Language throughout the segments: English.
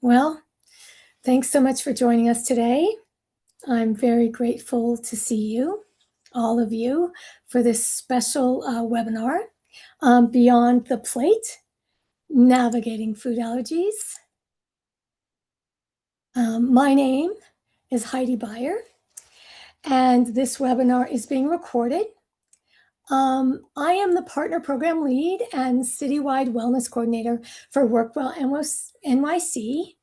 Well, thanks so much for joining us today. I'm very grateful to see you, all of you, for this special webinar, Beyond the Plate, Navigating Food Allergies. My name is Heidi Beyer, and this webinar is being recorded. I am the Partner Program Lead and Citywide Wellness Coordinator for WorkWell NYC.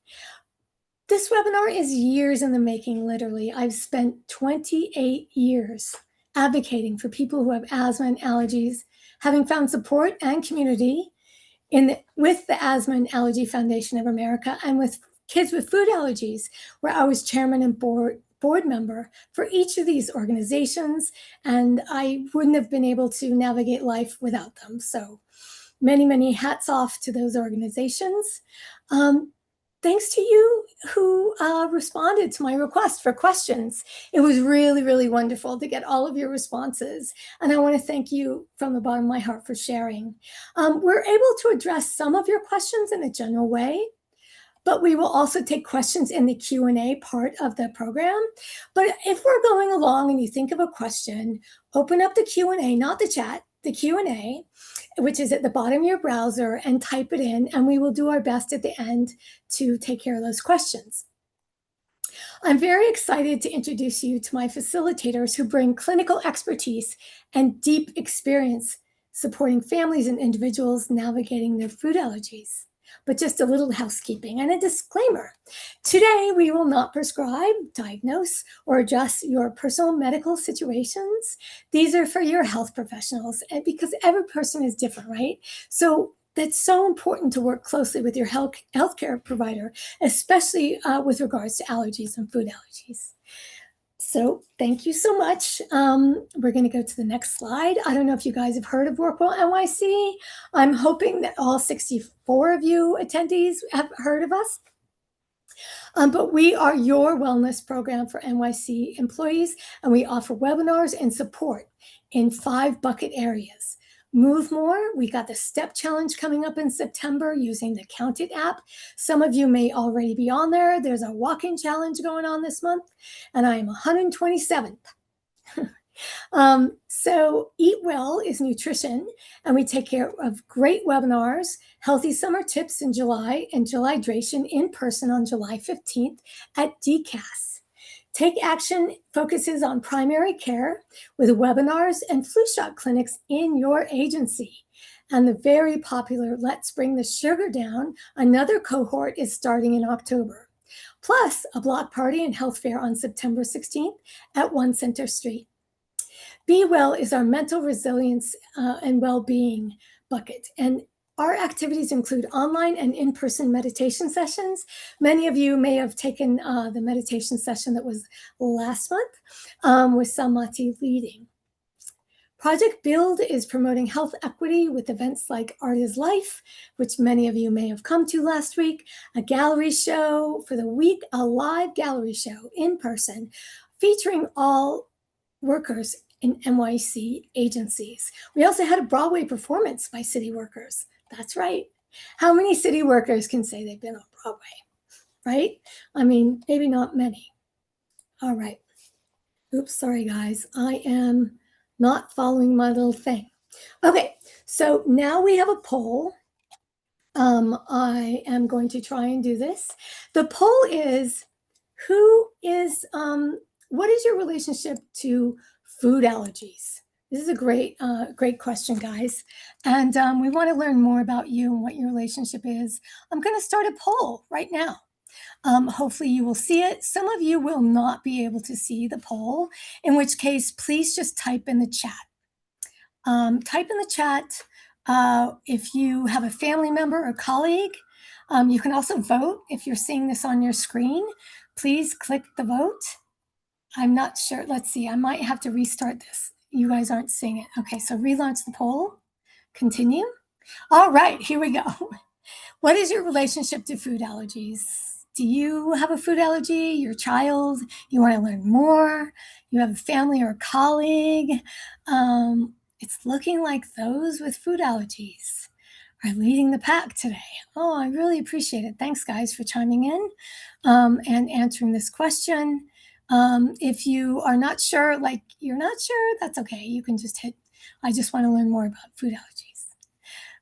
This webinar is years in the making, literally. I've spent 28 years advocating for people who have asthma and allergies, having found support and community with the Asthma and Allergy Foundation of America and with kids with food allergies, where I was chairman and board member for each of these organizations, and I wouldn't have been able to navigate life without them. So many, many hats off to those organizations. Thanks to you who responded to my request for questions. It was really, really wonderful to get all of your responses. And I want to thank you from the bottom of my heart for sharing. We're able to address some of your questions in a general way, but we will also take questions in the Q&A part of the program. But if we're going along and you think of a question, open up the Q&A, not the chat, the Q&A, which is at the bottom of your browser, and type it in, and we will do our best at the end to take care of those questions. I'm very excited to introduce you to my facilitators who bring clinical expertise and deep experience supporting families and individuals navigating their food allergies. But just a little housekeeping and a disclaimer. Today, we will not prescribe, diagnose, or address your personal medical situations. These are for your health professionals, and because every person is different, right? So that's so important to work closely with your healthcare provider, especially with regards to allergies and food allergies. So thank you so much. We're going to go to the next slide. I don't know if you guys have heard of WorkWell NYC. I'm hoping that all 64 of you attendees have heard of us. But we are your wellness program for NYC employees, and we offer webinars and support in 5 bucket areas. Move more. We got the STEP challenge coming up in September using the Count It app. Some of you may already be on there. There's a walking challenge going on this month, and I am 127th. So Eat Well is nutrition, and we take care of great webinars, healthy summer tips in July, and Julydration in person on July 15th at DCAS. Take Action focuses on primary care with webinars and flu shot clinics in your agency. And the very popular Let's Bring the Sugar Down, another cohort, is starting in October. Plus a block party and health fair on September 16th at 1 Center Street. Be Well is our mental resilience and well-being bucket. And our activities include online and in-person meditation sessions. Many of you may have taken the meditation session that was last month with Samati leading. Project Build is promoting health equity with events like Art is Life, which many of you may have come to last week, a gallery show for the week, a live gallery show in person featuring all workers in NYC agencies. We also had a Broadway performance by city workers. That's right. How many city workers can say they've been on Broadway, right? I mean, maybe not many. All right. Oops, sorry, guys. I am not following my little thing. Okay, so now we have a poll. I am going to try and do this. The poll is, what is your relationship to food allergies? This is a great question, guys. And we want to learn more about you and what your relationship is. I'm going to start a poll right now. Hopefully you will see it. Some of you will not be able to see the poll, in which case, please just type in the chat. Type in the chat if you have a family member or colleague. You can also vote if you're seeing this on your screen. Please click the vote. I'm not sure. Let's see. I might have to restart this. You guys aren't seeing it. Okay, so relaunch the poll. Continue. All right, here we go. What is your relationship to food allergies? Do you have a food allergy? Your child? You want to learn more? You have a family or a colleague? It's looking like those with food allergies. are leading the pack today. Oh, I really appreciate it. Thanks, guys, for chiming in and answering this question. If you are not sure, like you're not sure, that's okay. You can just hit, I just want to learn more about food allergies.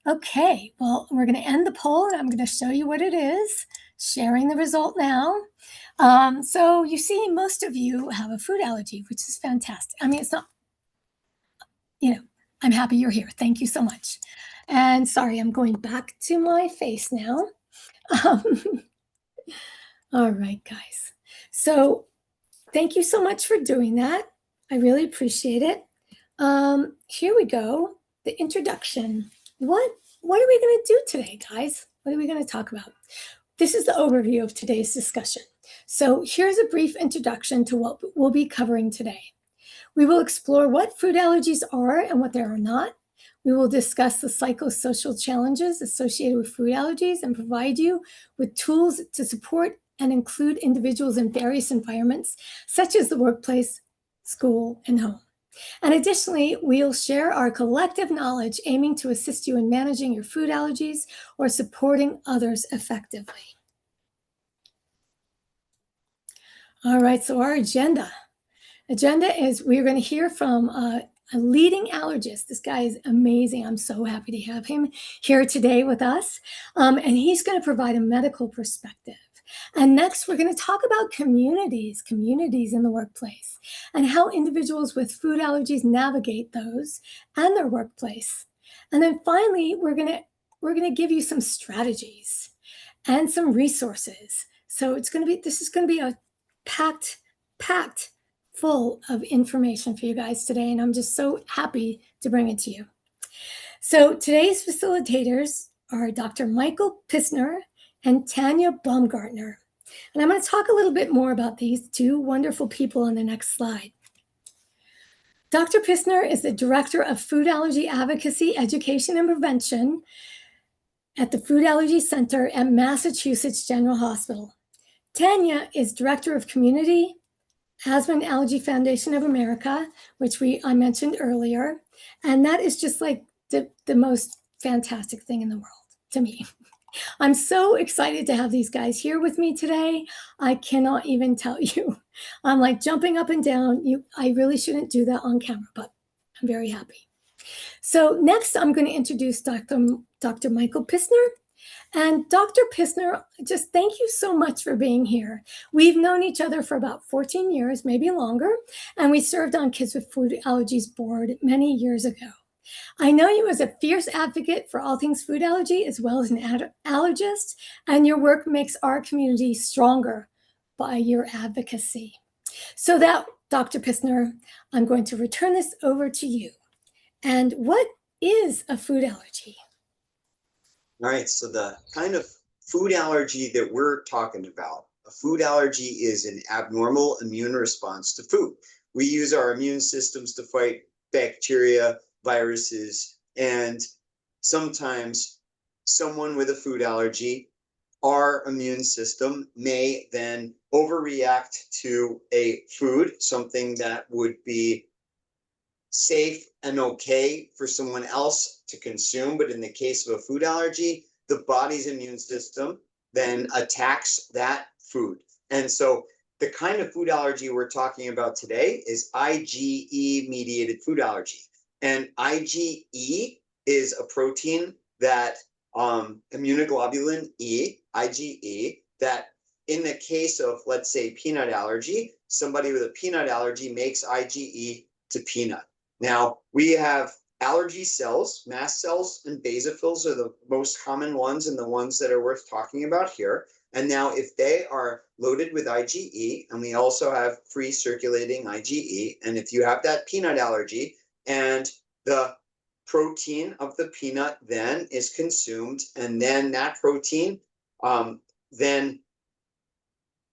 Okay, well, we're going to end the poll and I'm going to show you what it is, sharing the result now. So you see, most of you have a food allergy, which is fantastic. I mean, it's not, I'm happy you're here. Thank you so much. And sorry, I'm going back to my face now. All right, guys. So thank you so much for doing that. I really appreciate it. Here we go. The introduction. What are we going to do today, guys? What are we going to talk about? This is the overview of today's discussion. So here's a brief introduction to what we'll be covering today. We will explore what food allergies are and what they are not. We will discuss the psychosocial challenges associated with food allergies and provide you with tools to support and include individuals in various environments, such as the workplace, school, and home. And additionally, we'll share our collective knowledge aiming to assist you in managing your food allergies or supporting others effectively. All right, so our agenda is we're going to hear from a leading allergist. This guy is amazing. I'm so happy to have him here today with us. And he's going to provide a medical perspective. And next, we're going to talk about communities in the workplace and how individuals with food allergies navigate those and their workplace. And then finally, we're going to give you some strategies and some resources. So this is going to be a packed full of information for you guys today, and I'm just so happy to bring it to you. So today's facilitators are Dr. Michael Pissner and Tanya Baumgartner. And I'm going to talk a little bit more about these two wonderful people on the next slide. Dr. Pissner is the Director of Food Allergy Advocacy, Education, and Prevention at the Food Allergy Center at Massachusetts General Hospital. Tanya is Director of Community Asthma and Allergy Foundation of America, which I mentioned earlier. And that is just like the most fantastic thing in the world to me. I'm so excited to have these guys here with me today. I cannot even tell you. I'm like jumping up and down. I really shouldn't do that on camera, but I'm very happy. So next, I'm going to introduce Dr. Michael Pissner. And Dr. Pissner, just thank you so much for being here. We've known each other for about 14 years, maybe longer, and we served on Kids with Food Allergies board many years ago. I know you as a fierce advocate for all things food allergy, as well as an allergist, and your work makes our community stronger by your advocacy. So that, Dr. Pissner, I'm going to return this over to you. And what is a food allergy? All right, so the kind of food allergy that we're talking about, a food allergy is an abnormal immune response to food. We use our immune systems to fight bacteria, viruses, and sometimes someone with a food allergy, our immune system may then overreact to a food, something that would be safe and okay for someone else to consume. But in the case of a food allergy, the body's immune system then attacks that food. And so the kind of food allergy we're talking about today is IgE mediated food allergy. And IgE is a protein that immunoglobulin E, IgE, that in the case of, let's say, peanut allergy, somebody with a peanut allergy makes IgE to peanut. Now, we have allergy cells, mast cells and basophils are the most common ones and the ones that are worth talking about here. And now if they are loaded with IgE, and we also have free circulating IgE, and if you have that peanut allergy and the protein of the peanut then is consumed, and then that protein then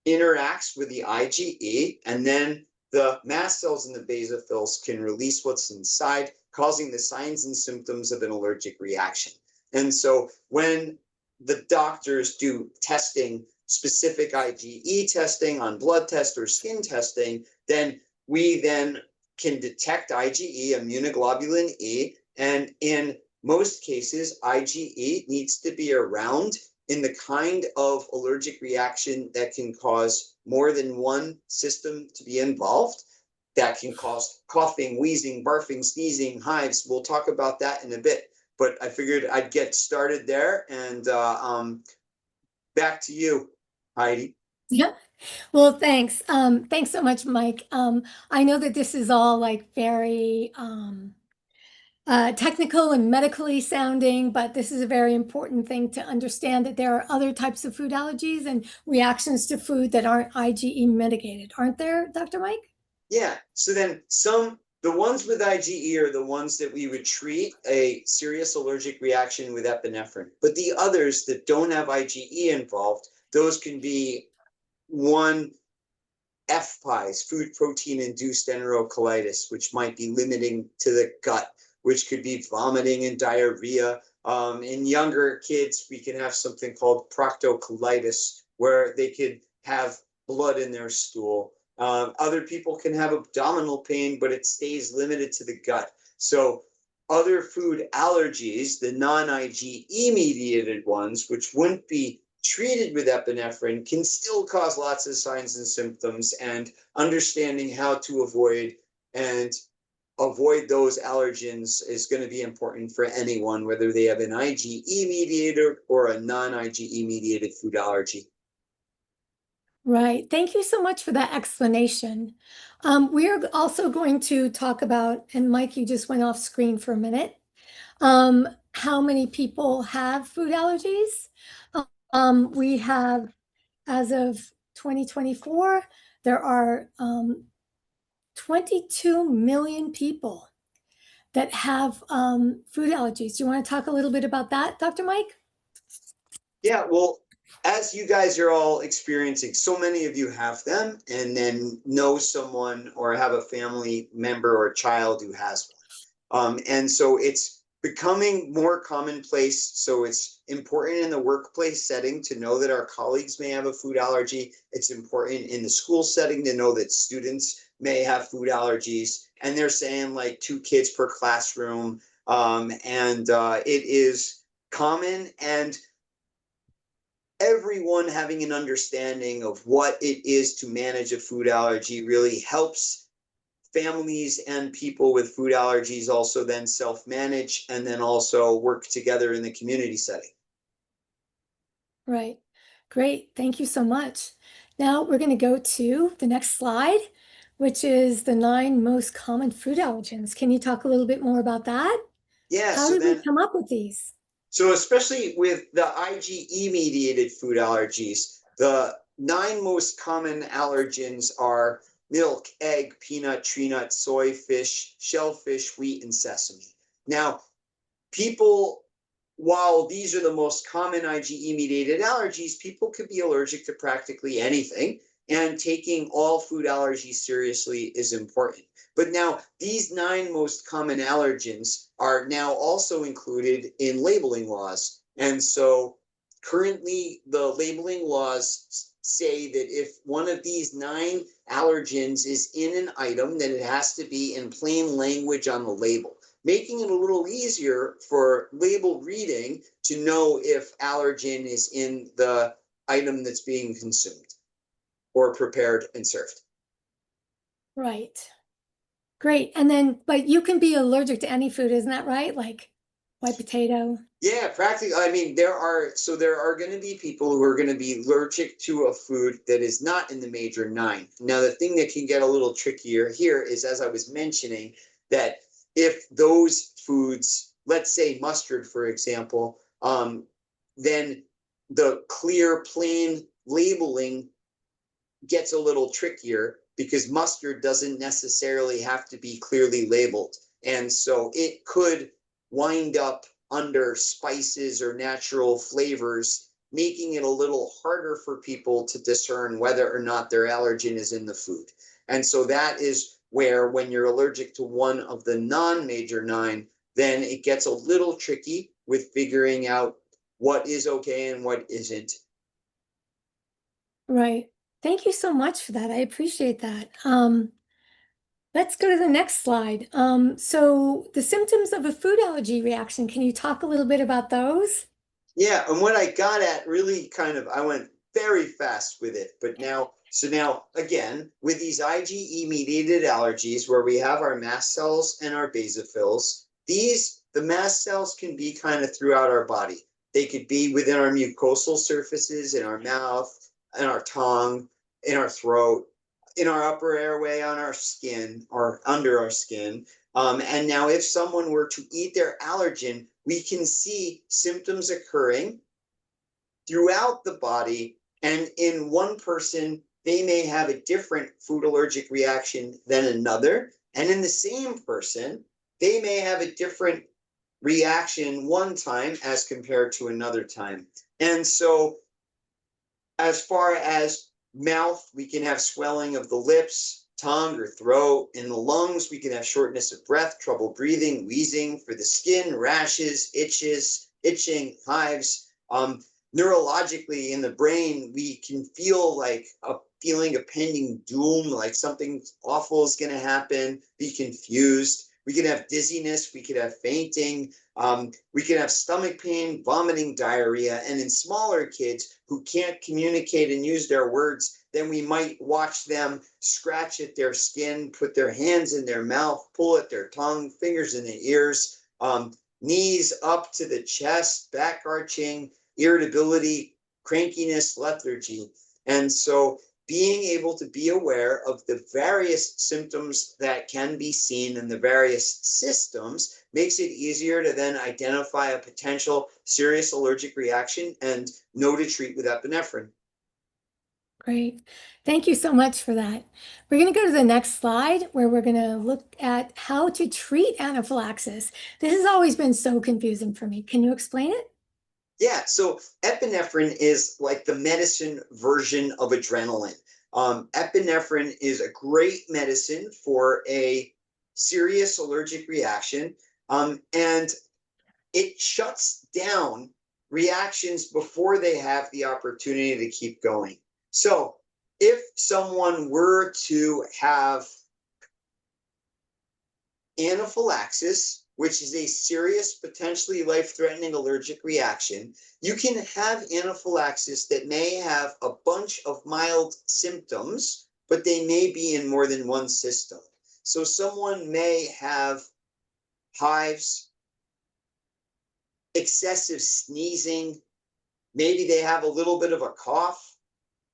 interacts with the IgE, and then the mast cells and the basophils can release what's inside, causing the signs and symptoms of an allergic reaction. And so when the doctors do testing, specific IgE testing on blood test or skin testing, then we then can detect IgE, immunoglobulin E, and in most cases, IgE needs to be around in the kind of allergic reaction that can cause more than one system to be involved. That can cause coughing, wheezing, barfing, sneezing, hives. We'll talk about that in a bit. But I figured I'd get started there, and back to you, Heidi. Yeah. Well, thanks. Thanks so much, Mike. I know that this is all like very technical and medically sounding, but this is a very important thing to understand that there are other types of food allergies and reactions to food that aren't IgE mitigated, aren't there, Dr. Mike? Yeah. So then the ones with IgE are the ones that we would treat a serious allergic reaction with epinephrine. But the others that don't have IgE involved, those can be one FPIEs, food protein induced enterocolitis, which might be limiting to the gut, which could be vomiting and diarrhea. In younger kids, we can have something called proctocolitis, where they could have blood in their stool. Other people can have abdominal pain, but it stays limited to the gut. So other food allergies, the non-IgE mediated ones, which wouldn't be treated with epinephrine, can still cause lots of signs and symptoms, and understanding how to avoid those allergens is going to be important for anyone, whether they have an IgE mediated or a non-IgE mediated food allergy. Right. Thank you so much for that explanation. We are also going to talk about, and Mike, you just went off screen for a minute, how many people have food allergies. We have, as of 2024, there are 22 million people that have food allergies. Do you want to talk a little bit about that, Dr. Mike? Yeah, well, as you guys are all experiencing, so many of you have them and then know someone or have a family member or child who has one. And so it's becoming more commonplace. So it's important in the workplace setting to know that our colleagues may have a food allergy. It's important in the school setting to know that students may have food allergies. And they're saying like 2 kids per classroom. It is common, and everyone having an understanding of what it is to manage a food allergy really helps families and people with food allergies also then self-manage and then also work together in the community setting. Right. Great. Thank you so much. Now we're going to go to the next slide, which is the 9 most common food allergens. Can you talk a little bit more about that? Yeah, How so did we then come up with these? So especially with the IgE mediated food allergies, the 9 most common allergens are milk, egg, peanut, tree nut, soy, fish, shellfish, wheat, and sesame. Now, people, while these are the most common IgE mediated allergies, people could be allergic to practically anything, and taking all food allergies seriously is important. But now, these 9 most common allergens are now also included in labeling laws. And so currently, the labeling laws say that if one of these 9 allergens is in an item, then it has to be in plain language on the label, making it a little easier for label reading to know if allergen is in the item that's being consumed or prepared and served. Right. Great. And then, but you can be allergic to any food, isn't that right? Like white potato. Yeah, practically. I mean, there are going to be people who are going to be allergic to a food that is not in the major 9. Now, the thing that can get a little trickier here is, as I was mentioning, that if those foods, let's say mustard, for example, then the clear, plain labeling gets a little trickier because mustard doesn't necessarily have to be clearly labeled. And so it could wind up under spices or natural flavors, making it a little harder for people to discern whether or not their allergen is in the food. And so that is where, when you're allergic to one of the non-major 9, then it gets a little tricky with figuring out what is okay and what isn't. Right. Thank you so much for that. I appreciate that. Let's go to the next slide. So the symptoms of a food allergy reaction, can you talk a little bit about those? Yeah, and what I got at really I went very fast with it, but now again, with these IgE mediated allergies where we have our mast cells and our basophils, the mast cells can be kind of throughout our body. They could be within our mucosal surfaces, in our mouth, in our tongue, in our throat, in our upper airway, on our skin, or under our skin. And now, if someone were to eat their allergen, we can see symptoms occurring throughout the body. And in one person, they may have a different food allergic reaction than another. And in the same person, they may have a different reaction one time as compared to another time. And so, as far as mouth, we can have swelling of the lips, tongue, or throat. In the lungs, we can have shortness of breath, trouble breathing, wheezing. For the skin, rashes, itching, hives. Neurologically, in the brain, we can feel like a feeling of pending doom, like something awful is going to happen, be confused. We could have dizziness, we could have fainting, we could have stomach pain, vomiting, diarrhea. And in smaller kids who can't communicate and use their words, then we might watch them scratch at their skin, put their hands in their mouth, pull at their tongue, fingers in the ears, knees up to the chest, back arching, irritability, crankiness, lethargy. And so being able to be aware of the various symptoms that can be seen in the various systems makes it easier to then identify a potential serious allergic reaction and know to treat with epinephrine. Great. Thank you so much for that. We're going to go to the next slide where we're going to look at how to treat anaphylaxis. This has always been so confusing for me. Can you explain it? Yeah, so epinephrine is like the medicine version of adrenaline. Epinephrine is a great medicine for a serious allergic reaction, and it shuts down reactions before they have the opportunity to keep going. So, if someone were to have anaphylaxis, which is a serious, potentially life-threatening allergic reaction, you can have anaphylaxis that may have a bunch of mild symptoms, but they may be in more than one system. So someone may have hives, excessive sneezing, maybe they have a little bit of a cough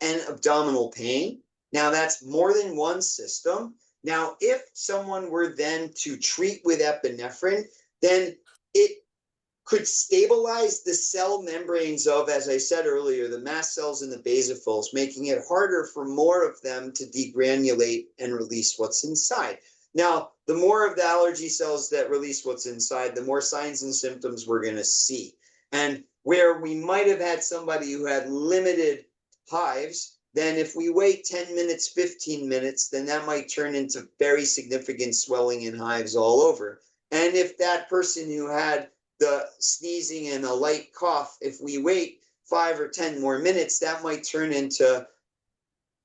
and abdominal pain. Now, that's more than one system. Now, if someone were then to treat with epinephrine, then it could stabilize the cell membranes of, as I said earlier, the mast cells and the basophils, making it harder for more of them to degranulate and release what's inside. Now, the more of the allergy cells that release what's inside, the more signs and symptoms we're going to see. And where we might have had somebody who had limited hives, then if we wait 10 minutes, 15 minutes, then that might turn into very significant swelling and hives all over. And if that person who had the sneezing and a light cough, if we wait 5 or 10 more minutes, that might turn into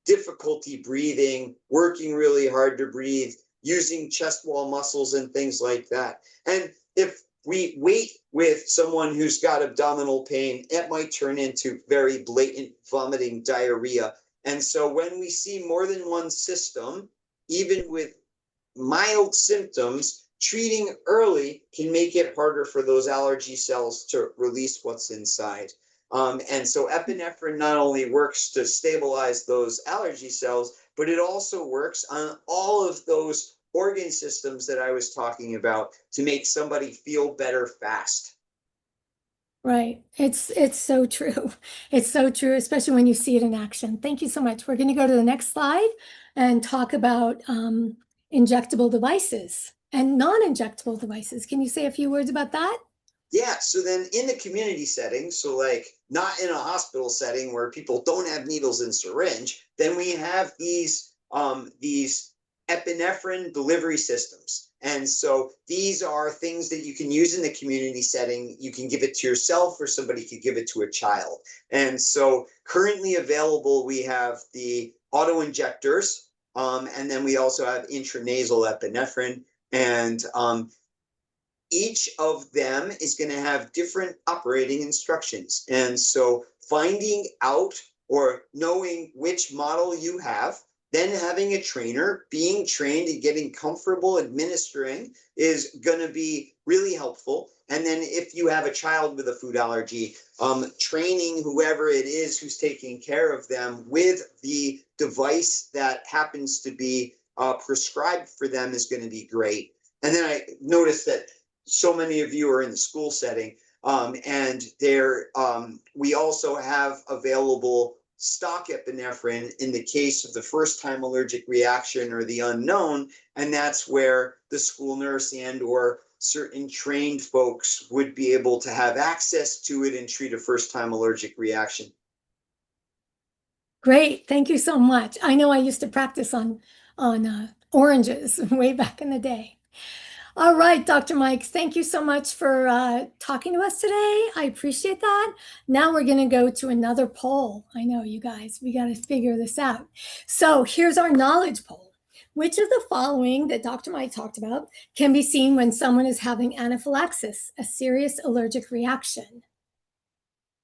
difficulty breathing, working really hard to breathe, using chest wall muscles and things like that. And if we wait with someone who's got abdominal pain, it might turn into very blatant vomiting, diarrhea. And so when we see more than one system, even with mild symptoms, treating early can make it harder for those allergy cells to release what's inside. And so epinephrine not only works to stabilize those allergy cells, but it also works on all of those organ systems that I was talking about to make somebody feel better fast. Right. It's so true. It's so true, especially when you see it in action. Thank you so much. We're going to go to the next slide and talk about injectable devices and non-injectable devices. Can you say a few words about that? Yeah, so then in the community setting, so like not in a hospital setting where people don't have needles and syringe, then we have these epinephrine delivery systems. And so these are things that you can use in the community setting. You can give it to yourself or somebody could give it to a child. And so currently available, we have the auto injectors. And then we also have intranasal epinephrine. And each of them is going to have different operating instructions. And so finding out or knowing which model you have, then having a trainer, being trained and getting comfortable administering is going to be really helpful. And then if you have a child with a food allergy, training whoever it is who's taking care of them with the device that happens to be prescribed for them is going to be great. And then I noticed that so many of you are in the school setting, and we also have available stock epinephrine in the case of the first time allergic reaction or the unknown, and that's where the school nurse and or certain trained folks would be able to have access to it and treat a first time allergic reaction. Great, thank you so much. I know I used to practice on oranges way back in the day. All right, Dr. Mike, thank you so much for talking to us today. I appreciate that. Now we're going to go to another poll. I know, you guys, we got to figure this out. So here's our knowledge poll. Which of the following that Dr. Mike talked about can be seen when someone is having anaphylaxis, a serious allergic reaction?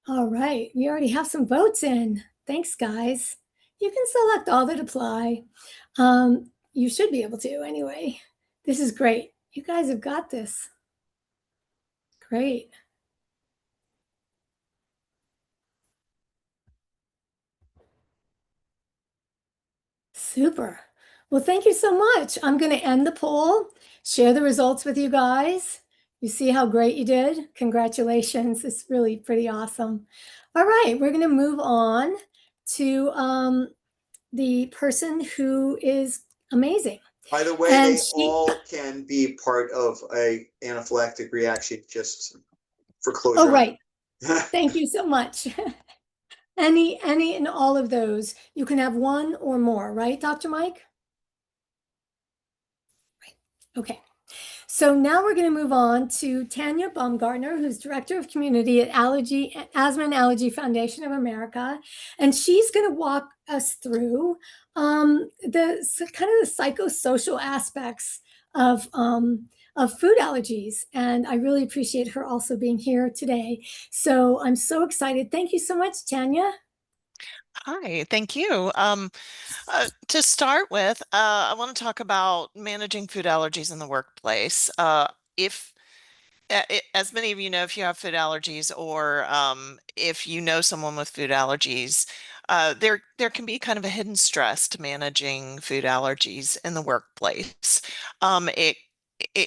All right, we already have some votes in. Thanks, guys. You can select all that apply. You should be able to anyway. This is great. You guys have got this. Great. Super. Well, thank you so much. I'm going to end the poll, share the results with you guys. You see how great you did? Congratulations. It's really pretty awesome. All right, we're going to move on to the person who is amazing. By the way, And they all can be part of a anaphylactic reaction, just for closure. Oh, right. Thank you so much. Any and all of those. You can have one or more, right, Dr. Mike? Right. Okay. So now we're going to move on to Tanya Baumgartner, who's Director of Community at Asthma and Allergy Foundation of America. And she's going to walk us through the kind of the psychosocial aspects of food allergies. And I really appreciate her also being here today. So I'm so excited. Thank you so much, Tanya. Hi, thank you. To start with, I want to talk about managing food allergies in the workplace. If As many of you know, if you have food allergies or if you know someone with food allergies, there can be kind of a hidden stress to managing food allergies in the workplace.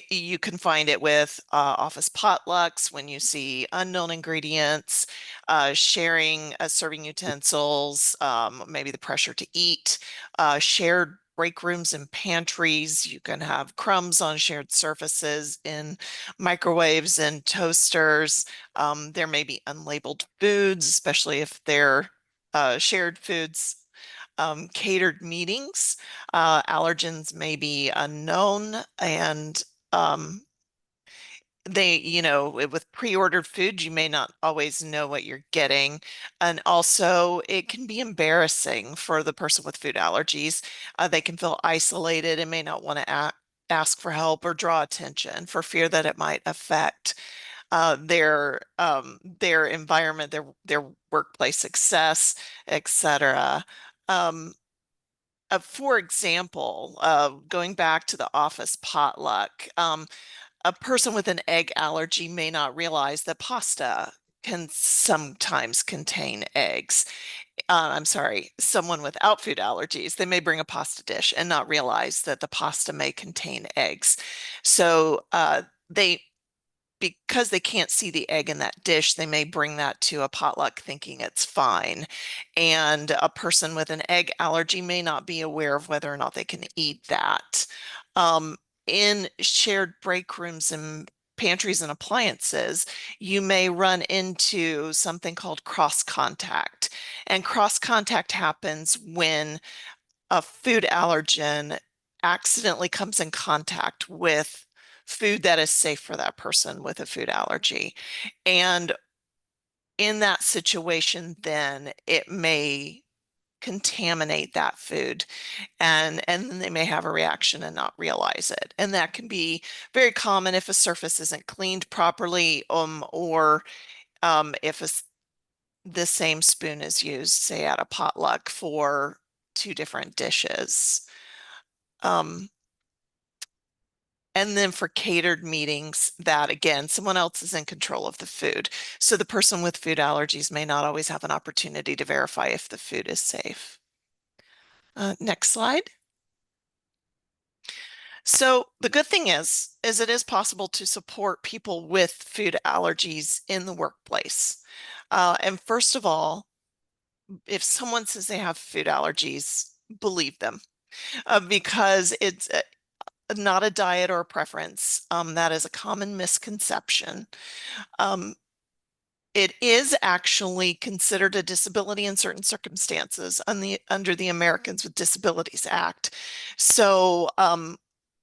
You can find it with office potlucks when you see unknown ingredients, sharing serving utensils, maybe the pressure to eat, shared break rooms and pantries. You can have crumbs on shared surfaces in microwaves and toasters. There may be unlabeled foods, especially if they're shared foods. Catered meetings, allergens may be unknown, and with pre-ordered food, you may not always know what you're getting. And also, it can be embarrassing for the person with food allergies. They can feel isolated and may not want to ask for help or draw attention for fear that it might affect their environment, their workplace success, etc. For example, going back to the office potluck, a person with an egg allergy may not realize that pasta can sometimes contain eggs. I'm sorry, someone without food allergies, they may bring a pasta dish and not realize that the pasta may contain eggs. So because they can't see the egg in that dish, they may bring that to a potluck thinking it's fine. And a person with an egg allergy may not be aware of whether or not they can eat that. In shared break rooms and pantries and appliances, you may run into something called cross contact. And cross contact happens when a food allergen accidentally comes in contact with food that is safe for that person with a food allergy. And in that situation, then it may contaminate that food, and then they may have a reaction and not realize it. And that can be very common if a surface isn't cleaned properly, or if the same spoon is used, say at a potluck, for two different dishes. And then for catered meetings, that again, someone else is in control of the food. So the person with food allergies may not always have an opportunity to verify if the food is safe. Next slide. So the good thing is it is possible to support people with food allergies in the workplace. And first of all, if someone says they have food allergies, believe them, because it's not a diet or a preference. That is a common misconception. It is actually considered a disability in certain circumstances under the Americans with Disabilities Act. So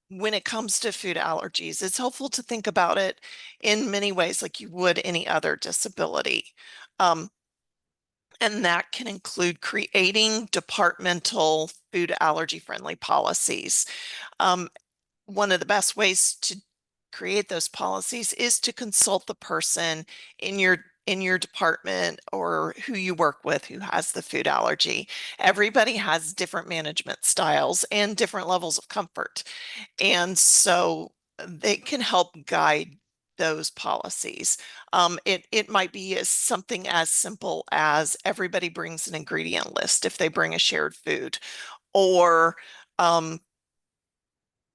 when it comes to food allergies, it's helpful to think about it in many ways like you would any other disability. And that can include creating departmental food allergy friendly policies. One of the best ways to create those policies is to consult the person in your department or who you work with who has the food allergy. Everybody has different management styles and different levels of comfort. And so they can help guide those policies. It might be something as simple as everybody brings an ingredient list if they bring a shared food, or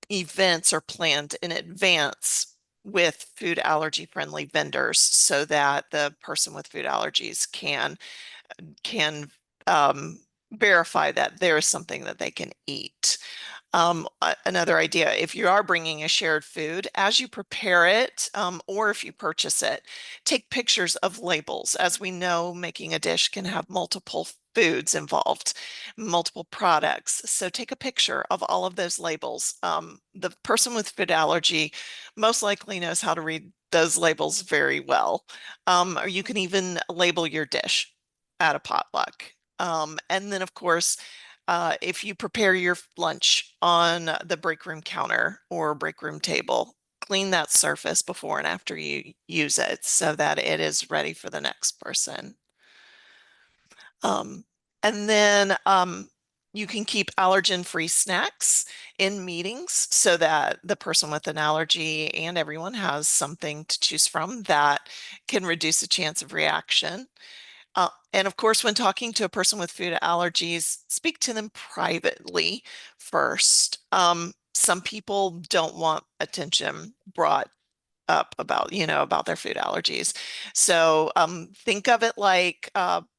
events are planned in advance with food allergy friendly vendors so that the person with food allergies can verify that there is something that they can eat. Another idea, if you are bringing a shared food, as you prepare it, or if you purchase it, take pictures of labels. As we know, making a dish can have multiple foods involved, multiple products. So take a picture of all of those labels. The person with food allergy most likely knows how to read those labels very well. Or you can even label your dish at a potluck. And then, of course, if you prepare your lunch on the break room counter or break room table, clean that surface before and after you use it so that it is ready for the next person. And then you can keep allergen-free snacks in meetings so that the person with an allergy and everyone has something to choose from that can reduce the chance of reaction. And of course, when talking to a person with food allergies, speak to them privately first. Some people don't want attention brought up about their food allergies. So think of it like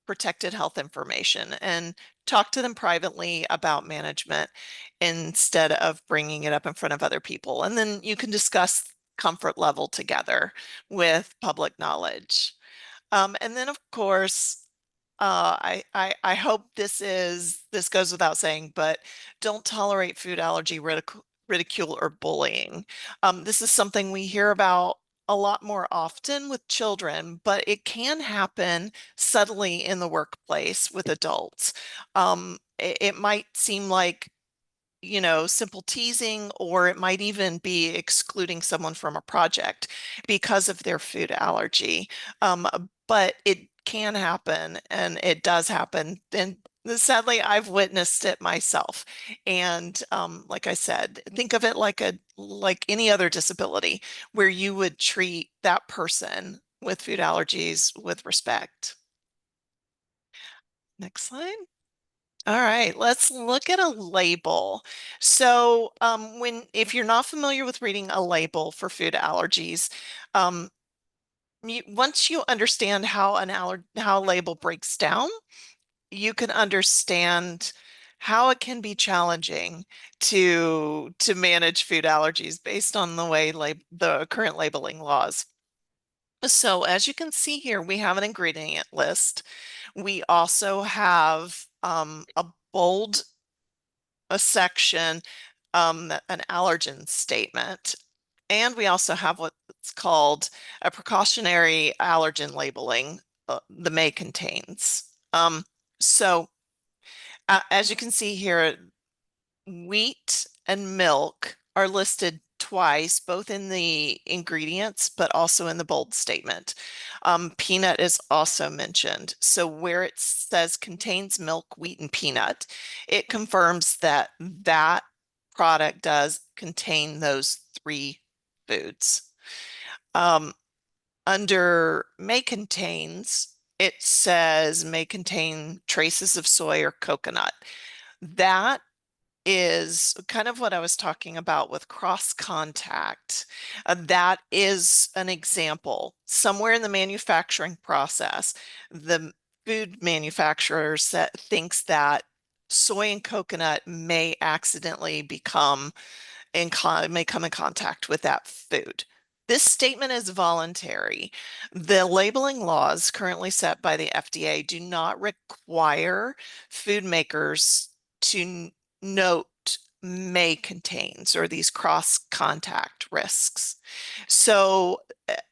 protected health information, and talk to them privately about management instead of bringing it up in front of other people. And then you can discuss comfort level together with public knowledge. And then, of course, I hope this goes without saying, but don't tolerate food allergy ridicule or bullying. This is something we hear about a lot more often with children, but it can happen subtly in the workplace with adults. It might seem like simple teasing, or it might even be excluding someone from a project because of their food allergy. But it can happen, and it does happen. And sadly, I've witnessed it myself. And like I said, think of it like any other disability where you would treat that person with food allergies with respect. Next slide. All right, let's look at a label. So if you're not familiar with reading a label for food allergies, once you understand how how a label breaks down, you can understand how it can be challenging to manage food allergies based on the way the current labeling laws. So as you can see here, we have an ingredient list. We also have a section, an allergen statement. And we also have what's called a precautionary allergen labeling, the may contains. So As you can see here, wheat and milk are listed twice, both in the ingredients, but also in the bold statement. Peanut is also mentioned. So where it says contains milk, wheat, and peanut, it confirms that that product does contain those three foods. Under may contains, it says may contain traces of soy or coconut. That is kind of what I was talking about with cross contact. That is an example. Somewhere in the manufacturing process, the food manufacturer thinks that soy and coconut may accidentally may come in contact with that food. This statement is voluntary. The labeling laws currently set by the FDA do not require food makers to note may contains or these cross contact risks. So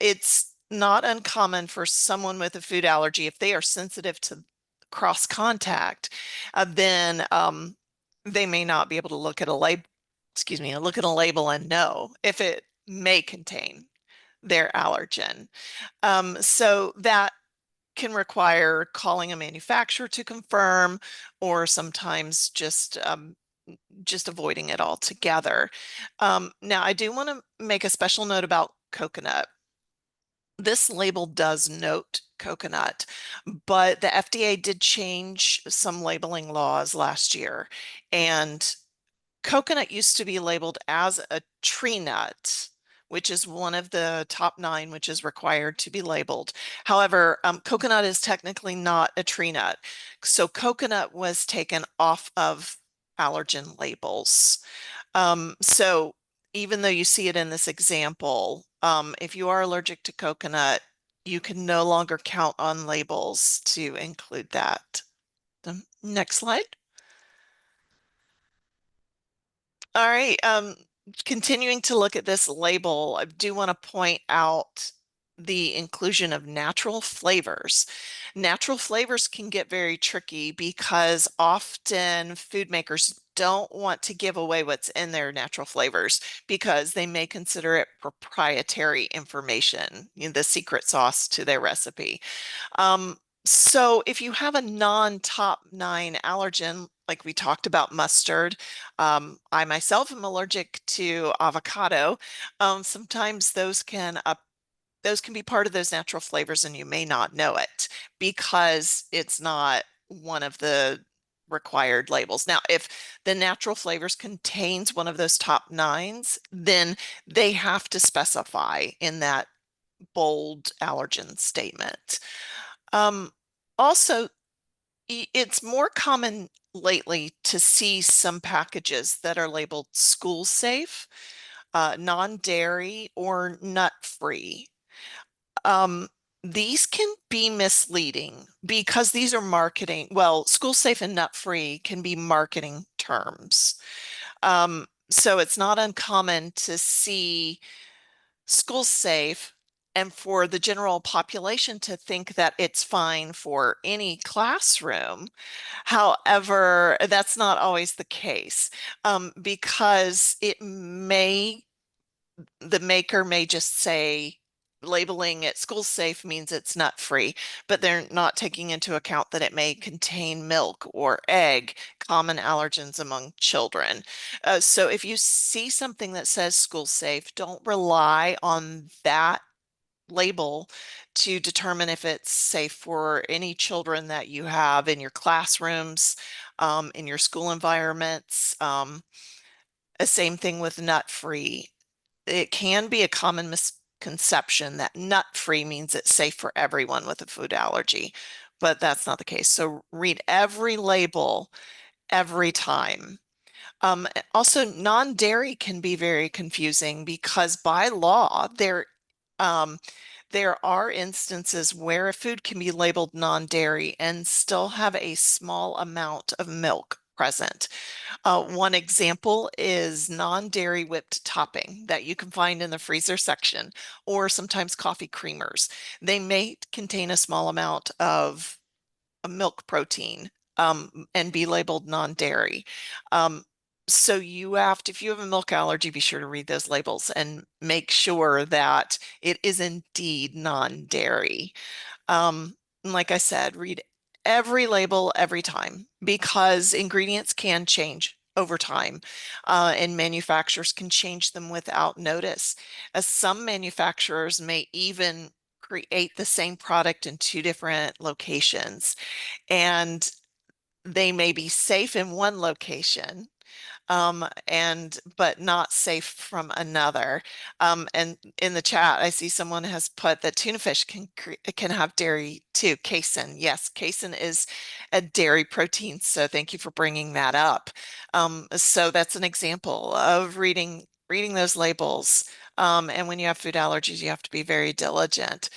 it's not uncommon for someone with a food allergy, if they are sensitive to cross contact, then they may not be able to look at a label, look at a label and know if it may contain their allergen. So that can require calling a manufacturer to confirm, or sometimes just avoiding it altogether. Now, I do want to make a special note about coconut. This label does note coconut, but the FDA did change some labeling laws last year, and coconut used to be labeled as a tree nut, which is one of the top 9, which is required to be labeled. However, coconut is technically not a tree nut. So coconut was taken off of allergen labels. So even though you see it in this example, if you are allergic to coconut, you can no longer count on labels to include that. Next slide. All right. Continuing to look at this label, I do want to point out the inclusion of natural flavors. Natural flavors can get very tricky because often food makers don't want to give away what's in their natural flavors because they may consider it proprietary information, the secret sauce to their recipe. So if you have a non-top 9 allergen, like we talked about mustard, I myself am allergic to avocado. Sometimes those can be part of those natural flavors and you may not know it because it's not one of the required labels. Now, if the natural flavors contains one of those top 9s, then they have to specify in that bold allergen statement. Also, it's more common lately to see some packages that are labeled school safe, non-dairy, or nut-free. These can be misleading because these are marketing. Well, school safe and nut-free can be marketing terms. So it's not uncommon to see school safe and for the general population to think that it's fine for any classroom. However, that's not always the case, because the maker may just say labeling it school safe means it's nut free, but they're not taking into account that it may contain milk or egg, common allergens among children. So if you see something that says school safe, don't rely on that label to determine if it's safe for any children that you have in your classrooms, in your school environments. Same thing with nut free. It can be a common misconception that nut-free means it's safe for everyone with a food allergy, but that's not the case. So read every label every time. Also, non-dairy can be very confusing because by law, there are instances where a food can be labeled non-dairy and still have a small amount of milk present. One example is non-dairy whipped topping that you can find in the freezer section, or sometimes coffee creamers. They may contain a small amount of milk protein, and be labeled non-dairy. So if you have a milk allergy, be sure to read those labels and make sure that it is indeed non-dairy. And like I said, read every label every time because ingredients can change over time, and manufacturers can change them without notice. As some manufacturers may even create the same product in two different locations, and they may be safe in one location, but not safe from another. And in the chat, I see someone has put that tuna fish can have dairy too. Casein, yes, casein is a dairy protein. So thank you for bringing that up. So that's an example of reading those labels. And when you have food allergies, you have to be very diligent.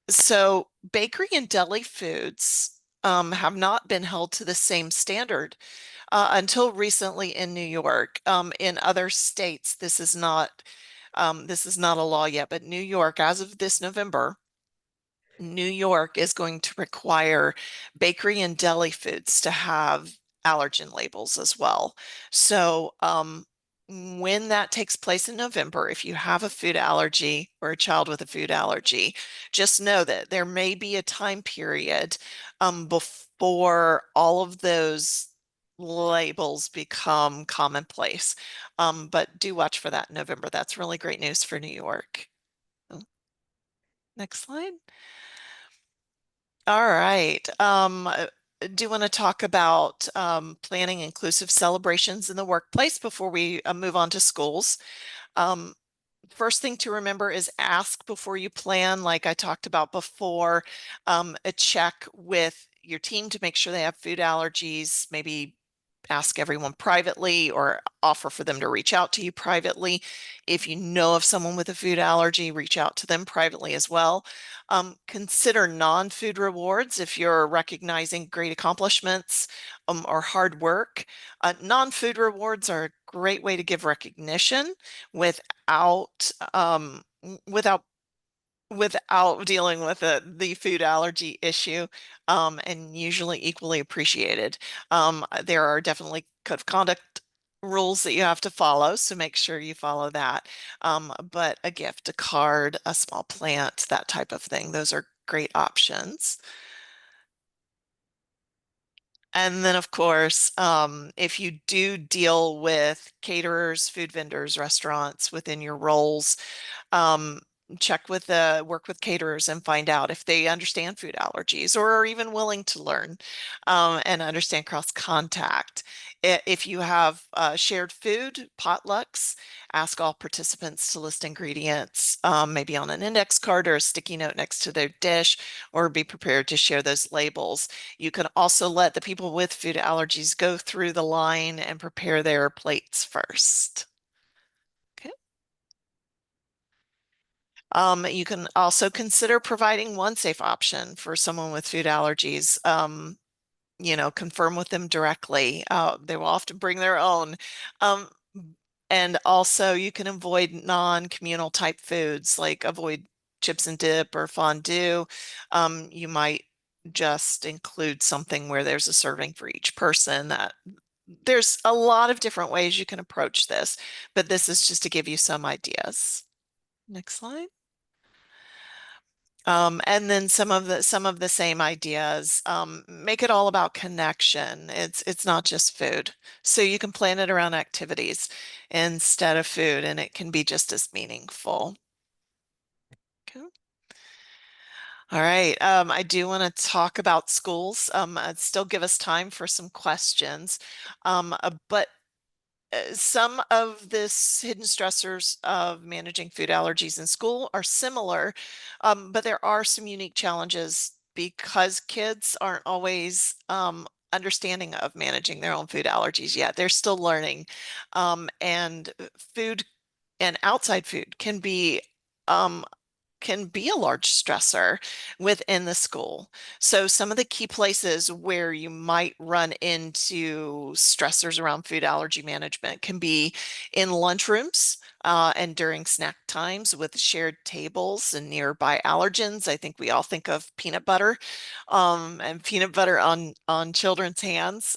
So bakery and deli foods have not been held to the same standard until recently in New York. In other states, this is not a law yet, but New York, as of this November, New York is going to require bakery and deli foods to have allergen labels as well. So when that takes place in November, if you have a food allergy or a child with a food allergy, just know that there may be a time period before all of those labels become commonplace. But do watch for that in November. That's really great news for New York. Oh, next slide. All right. Do you want to talk about planning inclusive celebrations in the workplace before we move on to schools? Um, First thing to remember is ask before you plan, like I talked about before. A check with your team to make sure they have food allergies, maybe ask everyone privately or offer for them to reach out to you privately. If you know of someone with a food allergy, reach out to them privately as well. Consider non-food rewards if you're recognizing great accomplishments or hard work. Non-food rewards are a great way to give recognition without without dealing with the food allergy issue, and usually equally appreciated. There are definitely code of conduct rules that you have to follow, so make sure you follow that. But a gift, a card, a small plant, that type of thing, those are great options. And then, of course, if you do deal with caterers, food vendors, restaurants within your roles, um, work with caterers and find out if they understand food allergies or are even willing to learn and understand cross contact. If you have shared food, potlucks, ask all participants to list ingredients, maybe on an index card or a sticky note next to their dish, or be prepared to share those labels. You can also let the people with food allergies go through the line and prepare their plates first. Okay. You can also consider providing one safe option for someone with food allergies. Confirm with them directly. They will often bring their own. Um, and also you can avoid non-communal type foods, like avoid chips and dip or fondue. You might just include something where there's a serving for each person. There's a lot of different ways you can approach this, but this is just to give you some ideas. Next slide. And then some of the same ideas. Make it all about connection. It's not just food. So you can plan it around activities instead of food, and it can be just as meaningful. Okay. All right. I do want to talk about schools. I'd still give us time for some questions. But some of this hidden stressors of managing food allergies in school are similar, but there are some unique challenges because kids aren't always understanding of managing their own food allergies yet. They're still learning. And food and outside food um, can be a large stressor within the school. So some of the key places where you might run into stressors around food allergy management can be in lunchrooms. and during snack times with shared tables and nearby allergens. I think we all think of peanut butter and peanut butter on children's hands.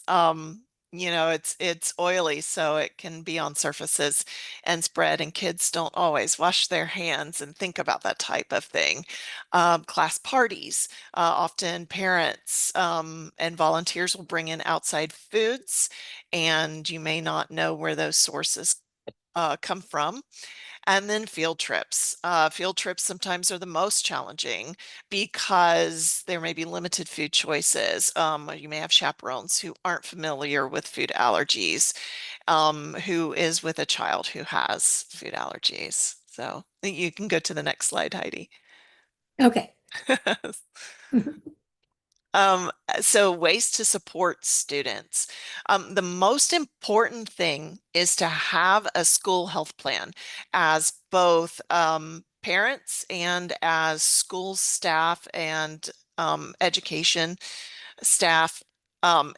You know, it's oily, so it can be on surfaces and spread, and kids don't always wash their hands and think about that type of thing. Class parties, often parents and volunteers will bring in outside foods, and you may not know where those sources come from. And then field trips. Field trips sometimes are the most challenging because there may be limited food choices. You may have chaperones who aren't familiar with food allergies, who is with a child who has food allergies. So you can go to the next slide, Heidi. Okay. So ways to support students. The most important thing is to have a school health plan as both parents and as school staff and education staff.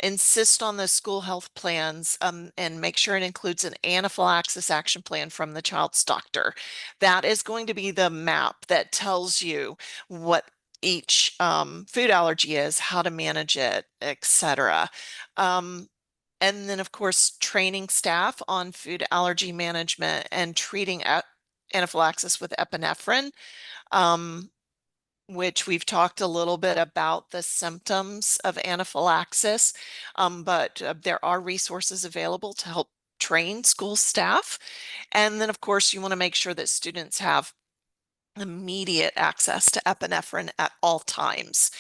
Insist on the school health plans and make sure it includes an anaphylaxis action plan from the child's doctor. That is going to be the map that tells you what each food allergy is, how to manage it, etc. And then, of course, training staff on food allergy management and treating anaphylaxis with epinephrine. Which we've talked a little bit about the symptoms of anaphylaxis, but there are resources available to help train school staff. And then, of course, you want to make sure that students have immediate access to epinephrine at all times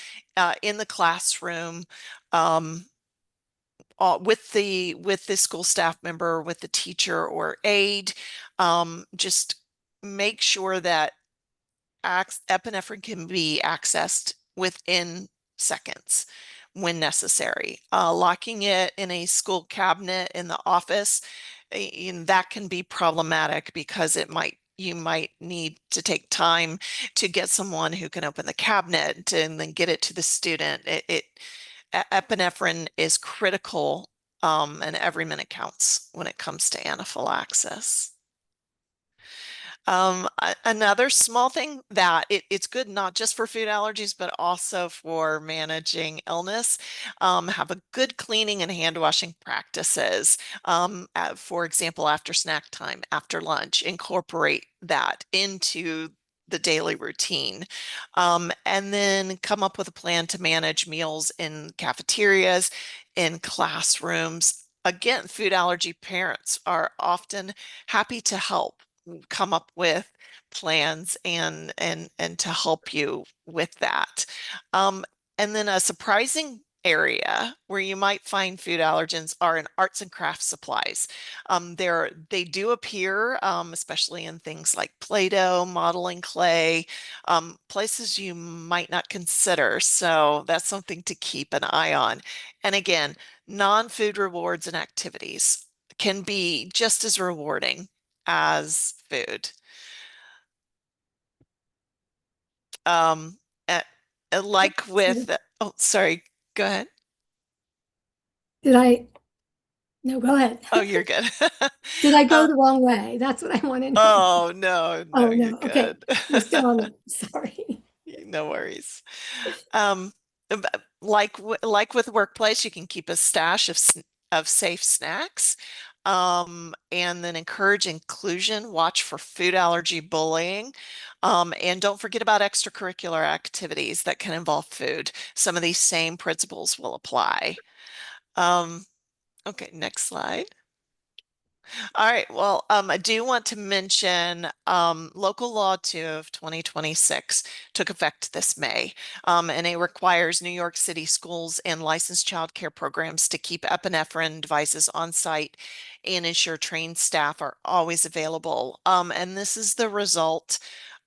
in the classroom, with the school staff member, with the teacher or aide. Just make sure that epinephrine can be accessed within seconds when necessary. Locking it in a school cabinet in the office, that can be problematic because you might need to take time to get someone who can open the cabinet and then get it to the student. Epinephrine is critical, and every minute counts when it comes to anaphylaxis. Another small thing that it's good not just for food allergies, but also for managing illness. Have a good cleaning and hand washing practices. For example, after snack time, after lunch, incorporate that into the daily routine. And then come up with a plan to manage meals in cafeterias, in classrooms. Again, food allergy parents are often happy to help come up with plans and to help you with that. And then a surprising area where you might find food allergens are in arts and crafts supplies. They do appear, especially in things like Play-Doh, modeling clay, places you might not consider. So that's something to keep an eye on. And again, non-food rewards and activities can be just as rewarding as food. Um, uh, like with, oh, sorry, go ahead. Did I? No, go ahead. Oh, you're good. Did I go the wrong way? That's what I want to know. Oh, no, Oh, you're no. Okay. good. We're still on the, sorry. No worries. Um, like with workplace, you can keep a stash of safe snacks, and then encourage inclusion. Watch for food allergy bullying, and don't forget about extracurricular activities that can involve food. Some of these same principles will apply. Okay, next slide. All right. Well, I do want to mention Local Law 2 of 2026 took effect this May, and it requires New York City schools and licensed child care programs to keep epinephrine devices on site and ensure trained staff are always available. And this is the result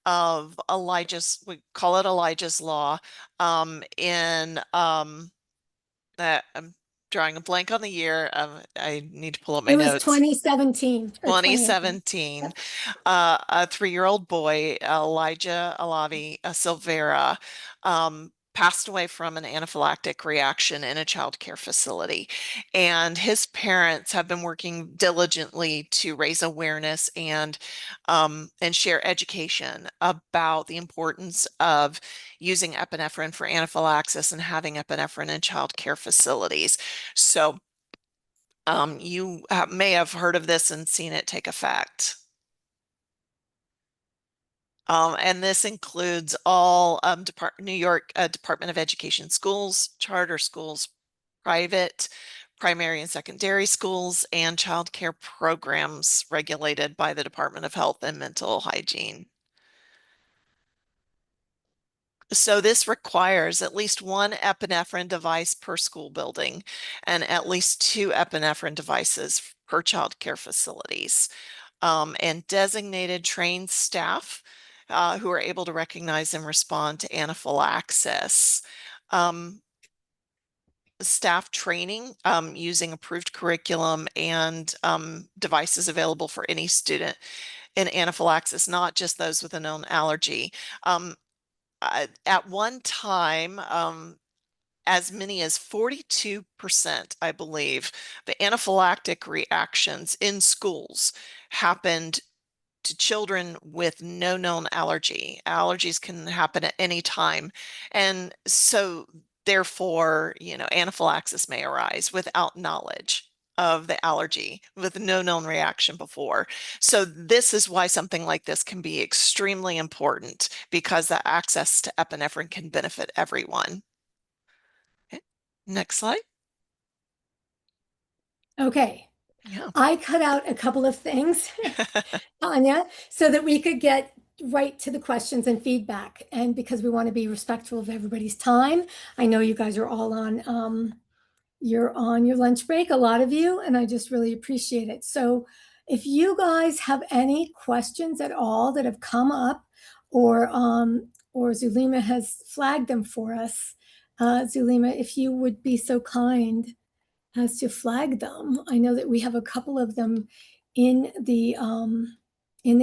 of we call it Elijah's Law, in I'm drawing a blank on the year. I need to pull up my It was notes. 2017 or 2018. 2017, a 3-year-old boy, Elijah Alavi Silvera, passed away from an anaphylactic reaction in a child care facility. And his parents have been working diligently to raise awareness and share education about the importance of using epinephrine for anaphylaxis and having epinephrine in child care facilities. So you may have heard of this and seen it take effect. And this includes all New York Department of Education schools, charter schools, private, primary and secondary schools, and child care programs regulated by the Department of Health and Mental Hygiene. So this requires at least one epinephrine device per school building and at least two epinephrine devices per child care facilities, and designated trained staff who are able to recognize and respond to anaphylaxis. Staff training using approved curriculum and devices available for any student in anaphylaxis, not just those with a known allergy. At one time, as many as 42%, I believe, the anaphylactic reactions in schools happened to children with no known allergy. Allergies can happen at any time. And so therefore, anaphylaxis may arise without knowledge of the allergy with no known reaction before. So this is why something like this can be extremely important, because the access to epinephrine can benefit everyone. Okay. Next slide. Okay. Yeah. I cut out a couple of things, Tanya, so that we could get right to the questions and feedback. And because we want to be respectful of everybody's time, I know you guys are all on, you're on your lunch break, a lot of you, and I just really appreciate it. So if you guys have any questions at all that have come up, or Zulema has flagged them for us, Zulema, if you would be so kind as to flag them. I know that we have a couple of them in the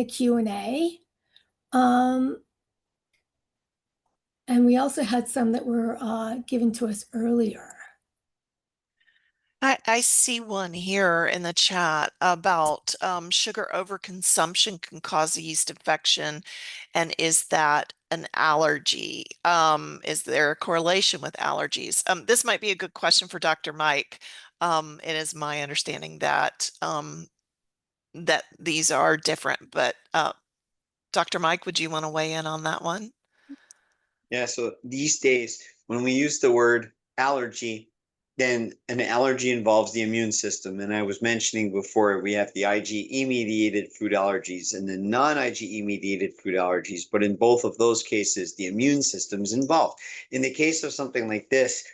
Q&A. And we also had some that were given to us earlier. I see one here in the chat about sugar overconsumption can cause a yeast infection, and is that an allergy? Is there a correlation with allergies? This might be a good question for Dr. Mike. It is my understanding that that these are different, but Dr. Mike, would you want to weigh in on that one? Yeah, so these days, when we use the word allergy, then an allergy involves the immune system. And I was mentioning before, we have the IgE-mediated food allergies and the non-IgE-mediated food allergies. But in both of those cases, the immune system is involved. In the case of something like this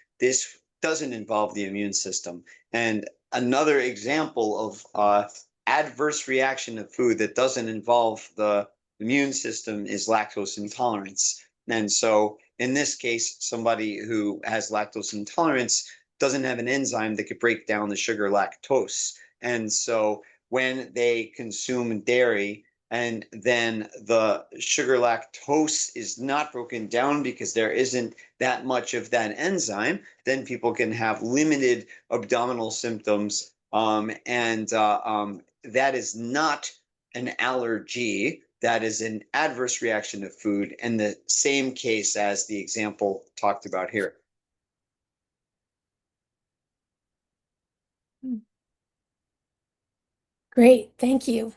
doesn't involve the immune system. And another example of adverse reaction to food that doesn't involve the immune system is lactose intolerance. And so in this case, somebody who has lactose intolerance doesn't have an enzyme that could break down the sugar lactose. And so when they consume dairy and then the sugar lactose is not broken down because there isn't that much of that enzyme, then people can have limited abdominal symptoms. That is not an allergy. That is an adverse reaction to food, and the same case as the example talked about here. Great, thank you.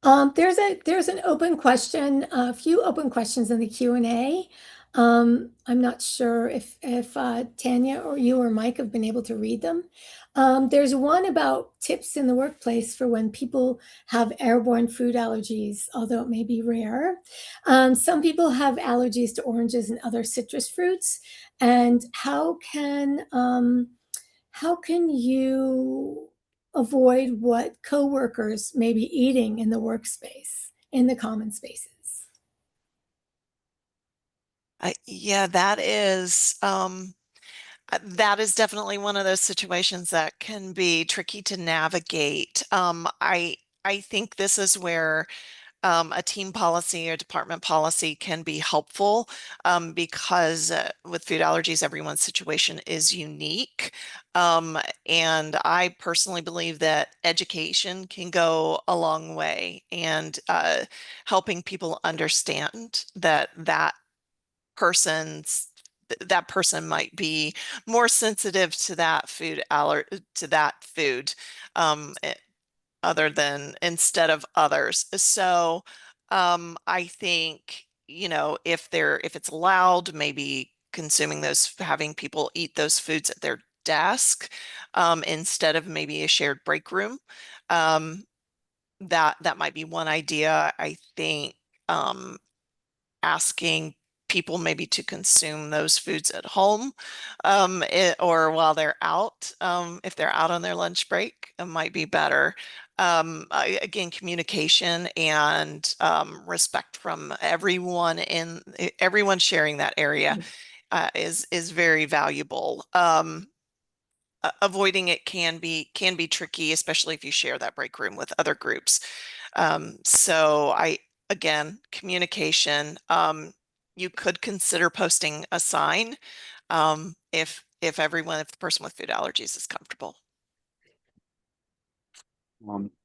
There's an open question, a few open questions in the Q&A. I'm not sure if Tanya or you or Mike have been able to read them. There's one about tips in the workplace for when people have airborne food allergies, although it may be rare. Some people have allergies to oranges and other citrus fruits. And how can you avoid what coworkers may be eating in the workspace, in the common spaces? Yeah, that is definitely one of those situations that can be tricky to navigate. I think this is where A team policy or department policy can be helpful because with food allergies, everyone's situation is unique. And I personally believe that education can go a long way, and helping people understand that that person might be more sensitive to that food other than instead of others. So I think, if it's allowed, maybe having people eat those foods at their desk instead of maybe a shared break room. That might be one idea. I think asking people maybe to consume those foods at home or while they're out, if they're out on their lunch break, it might be better. Again, communication and respect from everyone sharing that area is very valuable. Avoiding it can be tricky, especially if you share that break room with other groups. So again, communication. You could consider posting a sign if the person with food allergies is comfortable.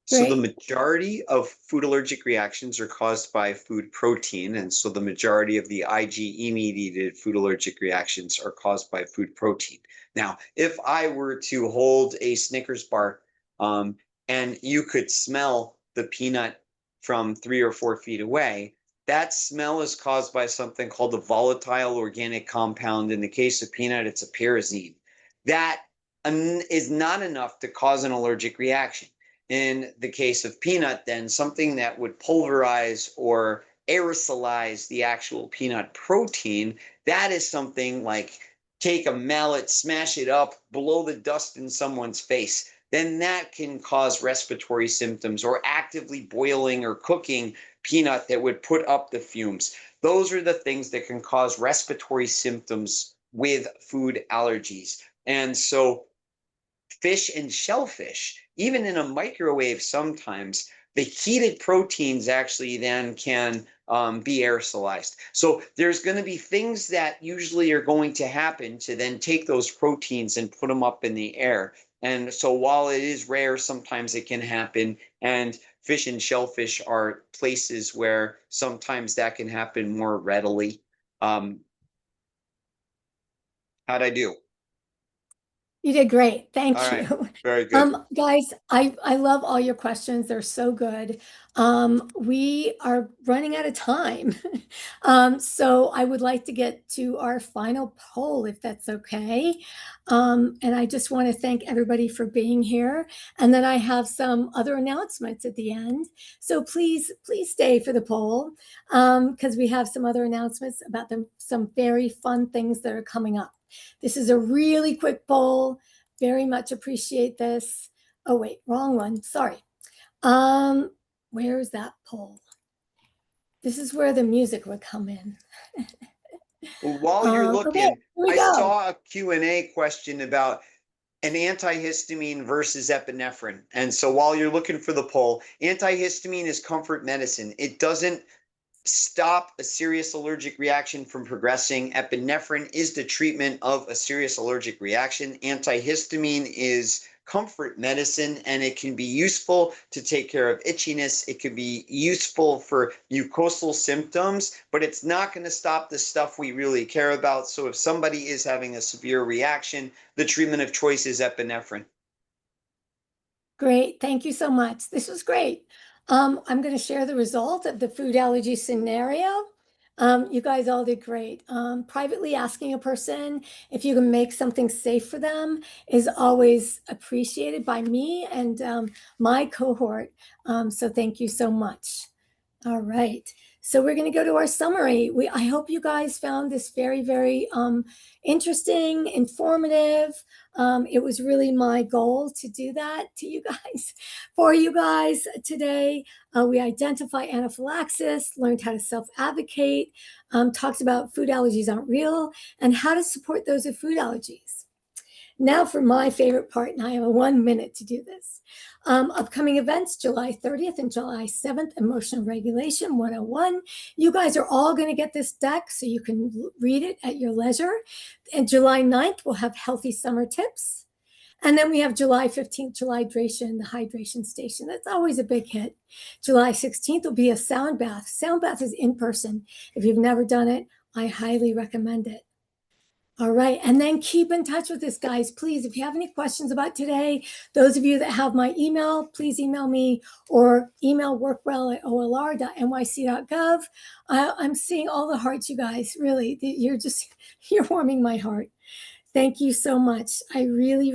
So the Great. majority of food allergic reactions are caused by food protein, and so the majority of the IgE-mediated food allergic reactions are caused by food protein. Now, if I were to hold a Snickers bar, and you could smell the peanut from 3 or 4 feet away, that smell is caused by something called a volatile organic compound. In the case of peanut, it's a pyrazine. That is not enough to cause an allergic reaction. In the case of peanut, then something that would pulverize or aerosolize the actual peanut protein, that is something like take a mallet, smash it up, blow the dust in someone's face. Then that can cause respiratory symptoms, or actively boiling or cooking peanut that would put up the fumes. Those are the things that can cause respiratory symptoms with food allergies. And so fish and shellfish, even in a microwave, sometimes the heated proteins actually then can be aerosolized. So there's going to be things that usually are going to happen to then take those proteins and put them up in the air. And so while it is rare, sometimes it can happen. And fish and shellfish are places where sometimes that can happen more readily. How'd I do? You did great. All Thank right, you. very good. Guys, I love all your questions. They're so good. We are running out of time. So I would like to get to our final poll, if that's okay. And I just want to thank everybody for being here. And then I have some other announcements at the end. So please stay for the poll because we have some other announcements about some very fun things that are coming up. This is a really quick poll. Very much appreciate this. Oh, wait, wrong one. Sorry. Where's that poll? This is where the music would come in. Well, while you're Okay, looking, here we I go. saw a Q&A question about an antihistamine versus epinephrine. And so while you're looking for the poll, antihistamine is comfort medicine. It doesn't stop a serious allergic reaction from progressing. Epinephrine is the treatment of a serious allergic reaction. Antihistamine is comfort medicine, and it can be useful to take care of itchiness. It could be useful for mucosal symptoms, but it's not going to stop the stuff we really care about. So if somebody is having a severe reaction, the treatment of choice is epinephrine. Great. Thank you so much. This was great. I'm going to share the result of the food allergy scenario. You guys all did great. Privately asking a person if you can make something safe for them is always appreciated by me and my cohort. So thank you so much. All right. So we're going to go to our summary. I hope you guys found this very, very interesting, informative. It was really my goal to do that to you guys, for you guys today. We identify anaphylaxis, learned how to self-advocate, talked about food allergies aren't real, and how to support those with food allergies. Now for my favorite part, and I have 1 minute to do this. Upcoming events, July 30th and July 7th, Emotional Regulation 101. You guys are all going to get this deck so you can read it at your leisure. And July 9th, we'll have Healthy Summer Tips. And then we have July 15th, July Hydration, the hydration station. That's always a big hit. July 16th will be a sound bath. Sound bath is in person. If you've never done it, I highly recommend it. All right. And then keep in touch with us, guys. Please, if you have any questions about today, those of you that have my email, please email me or email workwell@olr.nyc.gov. I'm seeing all the hearts, you guys. Really, you're warming my heart. Thank you so much. I really